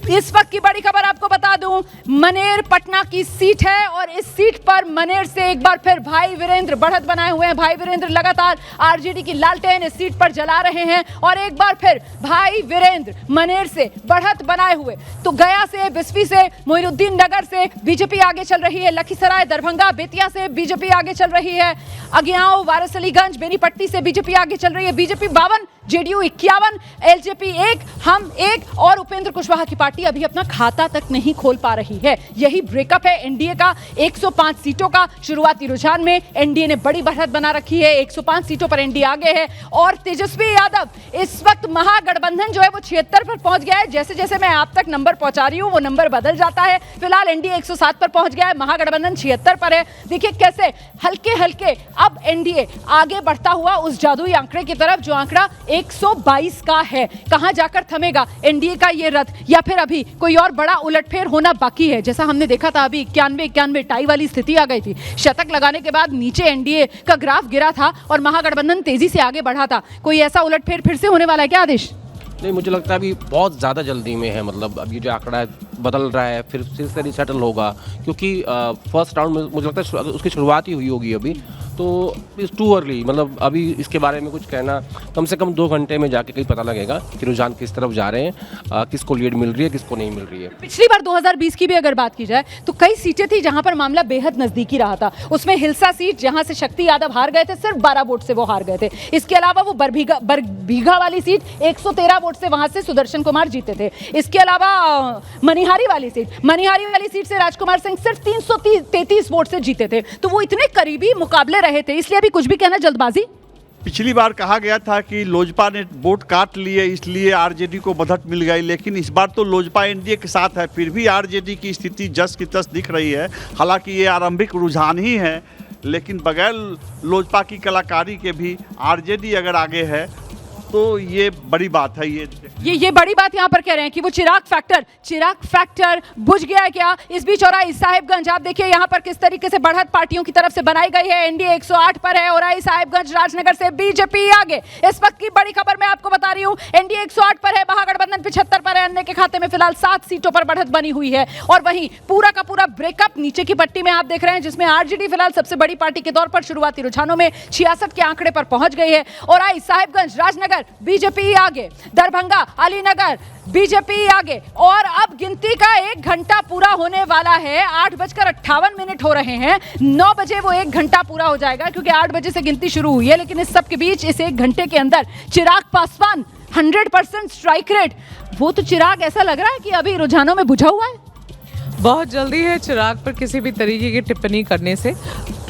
इस वक्त की बड़ी खबर आपको बता दूं, मनेर पटना की सीट है और इस सीट पर मनेर से एक बार फिर भाई वीरेंद्र बढ़त बनाए हुए हैं। भाई वीरेंद्र लगातार आरजेडी की लालटेन इस सीट पर जला रहे हैं और एक बार फिर भाई वीरेंद्र मनेर से बढ़त बनाए हुए। तो गया से, बिस्फी से, मोइनुद्दीन नगर से बीजेपी आगे चल रही है, लखीसराय, दरभंगा, बेतिया से बीजेपी आगे चल रही है, अगियाओं, वारसलीगंज, बेनीपट्टी से बीजेपी आगे चल रही है। बीजेपी 52, जेडीयू 51, एलजेपी 1, हम 1 और उपेंद्र कुशवाहा की पार्टी अभी अपना खाता तक नहीं खोल पा रही है। यही ब्रेकअप है एनडीए का 105 सीटों का। शुरुआती रुझान में एनडीए ने बड़ी बढ़त बना रखी है, 105 सीटों पर एनडीए आगे है और तेजस्वी यादव इस वक्त महागठबंधन जो है वो 76 पर पहुंच गया है। जैसे जैसे मैं आप तक नंबर पहुंचा रही हूं वो नंबर बदल जाता है। फिलहाल एनडीए 107 पर पहुंच गया है, महागठबंधन 76 पर है। देखिए कैसे हल्के हल्के अब एनडीए आगे बढ़ता हुआ उस जादुई आंकड़े की तरफ जो आंकड़ा 122 का है। कहां जाकर थमेगा एनडीए का ये रथ, या फिर अभी कोई और बड़ा उलटफेर होना बाकी है? जैसा हमने देखा था अभी 91 टाई वाली स्थिति आ गई थी। शतक लगाने के बाद नीचे एनडीए का ग्राफ गिरा था और महागठबंधन तेजी से आगे बढ़ा था। कोई ऐसा उलटफेर फिर से होने वाला है क्या आदेश? नहीं, मुझे लगता है अभी बहुत ज़्यादा जल्दी में है। मतलब अब ये जो आंकड़ा है बदल रहा है, फिर से रिसेटल होगा, क्योंकि फर्स्ट राउंड में मुझे लगता है उसकी शुरुआत ही हुई होगी अभी, तो इट्स टू अर्ली। मतलब अभी इसके बारे में कुछ कहना, कम से कम 2 घंटे में जाके कहीं पता लगेगा कि रुझान किस तरफ जा रहे हैं, किसको लीड मिल रही है, किसको नहीं मिल रही है। पिछली बार 2020 की भी अगर बात की जाए तो कई सीटें थी जहां पर मामला बेहद नजदीकी रहा था। उसमें हिलसा सीट जहां से शक्ति यादव हार गए थे, सिर्फ 12 वोट से वो हार गए थे। इसके अलावा वो बरबीघा वाली सीट 113 वोट से वहां से सुदर्शन कुमार जीते थे। इसके अलावा मनिहारी वाली सीट से राजकुमार सिंह सिर्फ 333 वोट से जीते थे। तो वो इतने करीबी मुकाबले रहे थे, इसलिए अभी कुछ भी कहना जल्दबाजी। पिछली बार कहा गया था कि लोजपा ने वोट काट लिए इसलिए आरजेडी को बढ़त मिल गई, लेकिन इस बार तो लोजपा एनडीए के साथ है, फिर भी आरजेडी की स्थिति जस की तस दिख रही है। हालांकि ये आरंभिक रुझान ही है, लेकिन बगैर लोजपा की कलाकारी के भी आरजेडी अगर आगे है तो ये बड़ी बात है। ये बड़ी बात यहाँ पर कह रहे हैं कि वो चिराग फैक्टर बुझ गया है क्या? इस बीच औराई साहिबगंज आप देखिए यहाँ पर किस तरीके से बढ़त पार्टियों की तरफ से बनाई गई है। एनडीए 108 पर है, औराई साहिबगंज राजनगर से बीजेपी आगे। इस वक्त की बड़ी खबर मैं आपको बता रही हूँ, एनडीए 108 पर है, महागठबंधन 75 पर है, अन्य के खाते में फिलहाल 7 सीटों पर बढ़त बनी हुई है। और वहीं पूरा का पूरा ब्रेकअप नीचे की पट्टी में आप देख रहे हैं, जिसमें आरजेडी फिलहाल सबसे बड़ी पार्टी के तौर पर शुरुआती रुझानों में 66 के आंकड़े पर पहुंच गई है। औराई साहिबगंज राजनगर बीजेपी आगे, दरभंगा अलीनगर बीजेपी आगे। और अब गिनती का 1 घंटा पूरा होने वाला है। 8:58 हो रहे हैं, 9 बजे वो 1 घंटा पूरा हो जाएगा, क्योंकि 8 बजे से गिनती शुरू हुई है। लेकिन इस सब के बीच इस 1 घंटे के अंदर चिराग पासवान 100% स्ट्राइक रेट, वो तो चिराग ऐसा लग रहा है कि अभी रुझानों में बुझा हुआ है। बहुत जल्दी है चिराग पर किसी भी तरीके की टिप्पणी करने से।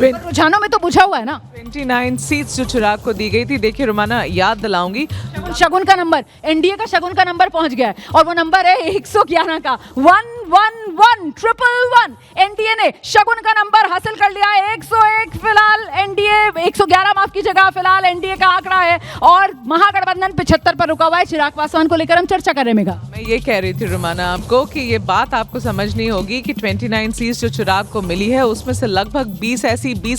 रुझानों में तो बुझा हुआ है ना। 29 सीट्स जो चिराग को दी गई थी, देखिए रुमाना याद दिलाऊंगी, शगुन का नंबर, एनडीए का शगुन का नंबर पहुंच गया है और वो नंबर है 111 का 11111। एनडीए ने शगुन का नंबर हासिल कर लिया है 101। फिलहाल एनडीए 111 माफ कीजिएगा, फिलहाल एनडीए का आंकड़ा है और महागठबंधन 75 पर रुका हुआ है। चिराग पासवान को लेकर हम चर्चा करेंगे। मैं ये कह रही थी रुमाना आपको कि ये बात आपको समझनी होगी कि 29 सीट्स जो चिराग को मिली है उसमें से लगभग 20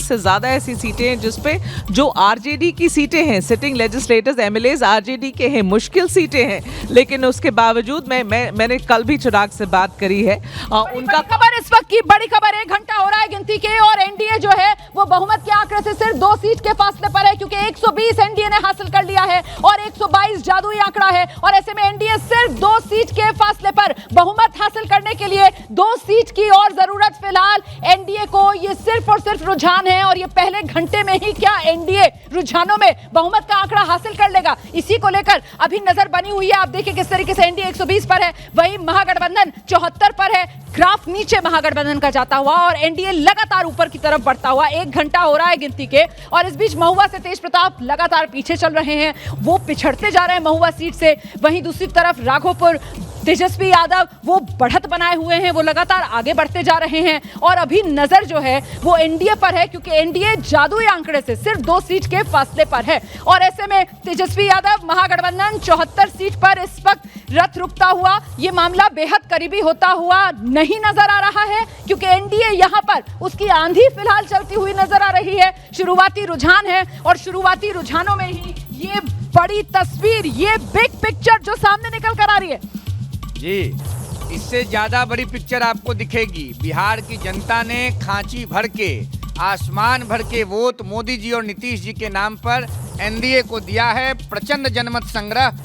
से ज्यादा ऐसी सीटें हैं जिसपे जो आरजेडी की सीटें हैं, सिटिंग लेजिस्लेटर्स एमएलएज आरजेडी के हैं, मुश्किल सीटें हैं। लेकिन उसके बावजूद मैंने कल भी चिराग से बात करी है। उनका खबर, इस वक्त की बड़ी खबर, 1 घंटा हो रहा है गिनती के और एनडीए जो है वो बहुमत के आंकड़े से सिर्फ 2 सीट के फासले पर है, क्योंकि 120 एनडीए ने हासिल कर लिया है और 122 जादुई आंकड़ा है। और ऐसे में एनडीए सिर्फ 2 सीट के फासले पर बहुमत हासिल करने के लिए 2 सीट की और जरूरत फिलहाल एनडीए को। ये सिर्फ और सिर्फ रुझान है और ये पहले घंटे में ही क्या एनडीए रुझानों में बहुमत का आंकड़ा हासिल कर लेगा, इसी को लेकर अभी नजर बनी हुई है। आप देखिए किस तरीके से एनडीए 120 पर है, वहीं महागठबंधन 74 पर है। ग्राफ नीचे महागठबंधन का जाता हुआ और एनडीए लगातार ऊपर की तरफ बढ़ता हुआ। 1 घंटा हो रहा है गिनती के और इस बीच महुआ से तेज प्रताप लगातार पीछे चल रहे हैं, वो पिछड़ते जा रहे हैं महुआ सीट से। वहीं दूसरी तरफ राघोपुर तेजस्वी यादव वो बढ़त बनाए हुए हैं, वो लगातार आगे बढ़ते जा रहे हैं और अभी नजर जो है वो एनडीए पर है, क्योंकि एनडीए जादुई आंकड़े से सिर्फ 2 सीट के फासले पर है। और ऐसे में तेजस्वी यादव महागठबंधन 74 सीट पर इस वक्त रथ रुकता हुआ, ये मामला बेहद करीबी होता हुआ नहीं नजर आ रहा है, क्योंकि एनडीए यहां पर उसकी आंधी फिलहाल चलती हुई नजर आ रही है। शुरुआती रुझान है और शुरुआती रुझानों में ही ये बड़ी तस्वीर, ये बिग पिक्चर जो सामने निकल कर आ रही है। जी इससे ज्यादा बड़ी पिक्चर आपको दिखेगी। बिहार की जनता ने खांची भर के, आसमान भर के वोट मोदी जी और नीतीश जी के नाम पर एनडीए को दिया है। प्रचंड जनमत संग्रह